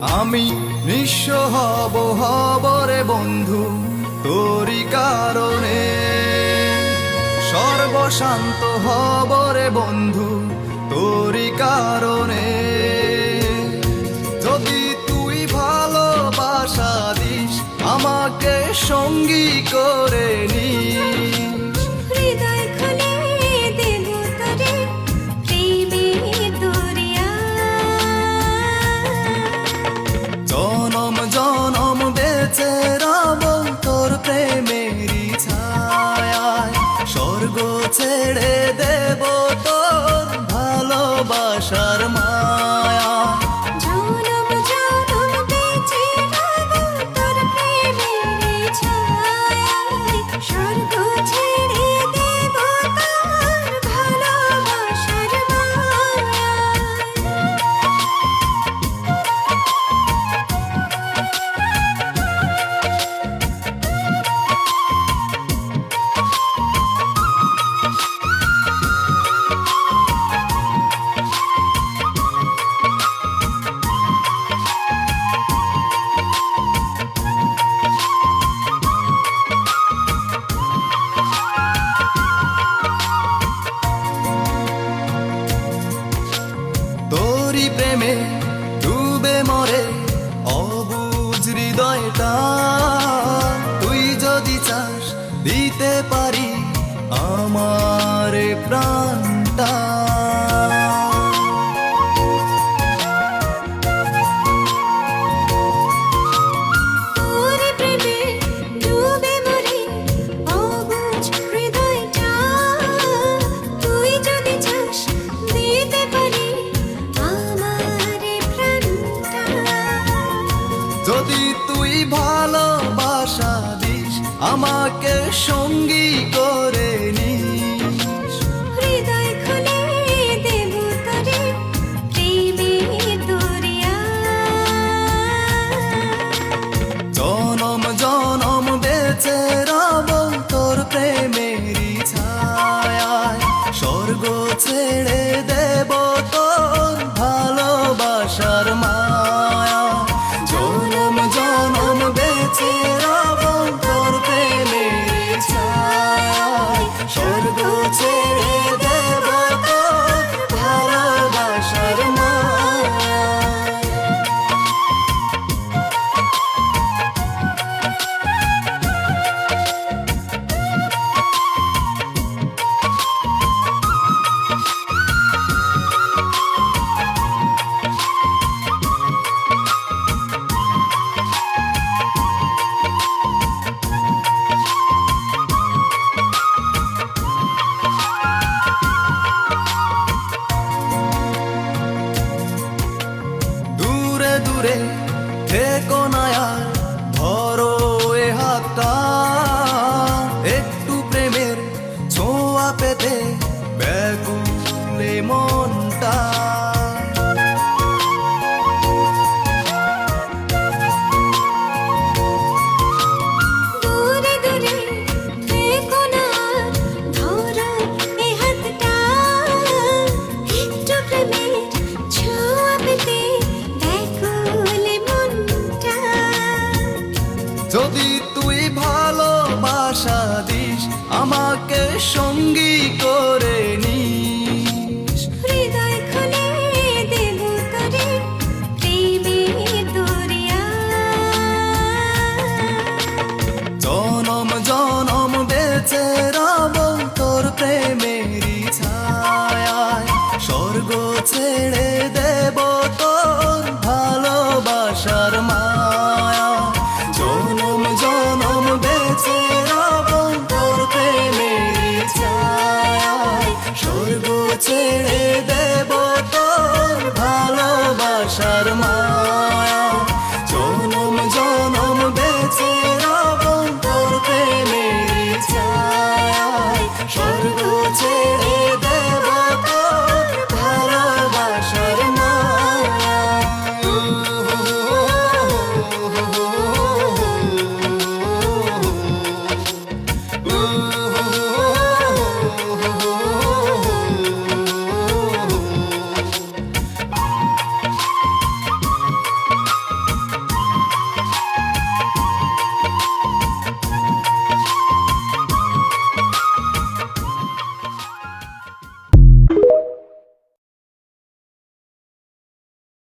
আমি নিঃস্ব হব রে বন্ধু তোরি কারণে, সর্বশান্ত হব রে বন্ধু তোরি কারণে। যদি তুই ভালোবাসা দিস আমাকে সঙ্গী করে নিস, হৃদয় খুলে দেব তোরে প্রেমের দরিয়া। জনম জনম বেঁচে রব তোর প্রেমেরই ছায়ায়, স্বর্গ ছেড়ে দেব তোর ভালোবাসার মায়া। জনম জনম বেঁচে রব তোর প্রেমের ছায়ায়, স্বর্গ ছেড়ে দেব তোর ভালোবাসার মায়ায়। তোরি প্রেমে ডুবে মরে অবুঝ হৃদয়টা, তুই যদি চাস দিতে পারি আমার প্রাণটা। তোর প্রেমে ডুবে মরে অবুঝ হৃদয়টা, তুই যদি চাস দিতে পারি আমার প্রাণটা। যদি তুই ভালোবাসা দিস আমাকে সঙ্গী করে নিস, হৃদয় খুলে দেব তোরে প্রেমের দরিয়া। জনম জনম বেঁচে রব তোর প্রেমেরই ছায়ায়, স্বর্গ ছেড়ে দেব তোর ভালোবাসার মায়া। জনম জনম বেঁচে রব তোর প্রেমেরই ছায়ায়, স্বর্গ ছেড়ে দেব তোর ভালোবাসার মায়া। দূরে দূরে থেকো না আর, ধরো এ হাতটা।